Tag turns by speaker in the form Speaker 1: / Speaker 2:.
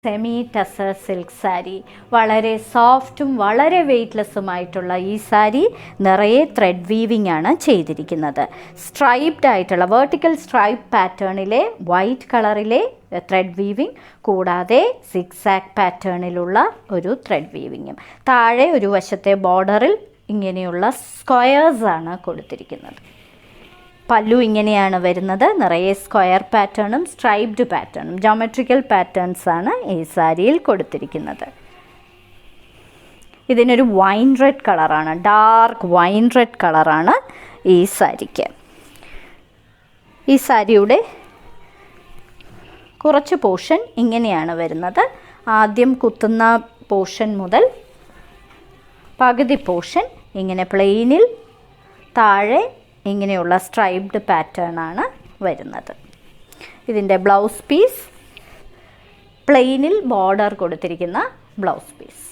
Speaker 1: Semi tussar silk sari. വളരെ സോഫ്റ്റും വളരെ വെയ്റ്റ്ലെസ്സുമായിട്ടുള്ള ഈ സാരി നിറയെ ത്രെഡ് വീവിംഗ് ആണ് ചെയ്തിരിക്കുന്നത്. സ്ട്രൈപ്ഡ് ആയിട്ടുള്ള വെർട്ടിക്കൽ സ്ട്രൈപ്പ് പാറ്റേണിലെ വൈറ്റ് കളറിലെ ത്രെഡ് വീവിംഗ്, കൂടാതെ സിക്സാക്ക് പാറ്റേണിലുള്ള ഒരു ത്രെഡ് വീവിങ്ങും. താഴെ ഒരു വശത്തെ ബോർഡറിൽ ഇങ്ങനെയുള്ള സ്ക്വയേഴ്സാണ് കൊടുത്തിരിക്കുന്നത്. പല്ലു ഇങ്ങനെയാണ് വരുന്നത്. നിറയെ സ്ക്വയർ പാറ്റേണും സ്ട്രൈപ്ഡ് പാറ്റേണും ജോമെട്രിക്കൽ പാറ്റേൺസാണ് ഈ സാരിയിൽ കൊടുത്തിരിക്കുന്നത്. ഇതിനൊരു വൈൻ റെഡ് കളറാണ്, ഡാർക്ക് വൈൻ റെഡ് കളറാണ് ഈ സാരിക്ക്. ഈ സാരിയുടെ കുറച്ച് പോർഷൻ ഇങ്ങനെയാണ് വരുന്നത്. ആദ്യം കുത്തുന്ന പോർഷൻ മുതൽ പകുതി പോർഷൻ ഇങ്ങനെ പ്ലെയിനിൽ, താഴെ ഇങ്ങനെയുള്ള സ്ട്രൈപ്ഡ് പാറ്റേൺ ആണ് വരുന്നത്. ഇതിൻ്റെ ബ്ലൗസ് പീസ് പ്ലെയിനിൽ ബോർഡർ കൊടുത്തിരിക്കുന്ന ബ്ലൗസ് പീസ്.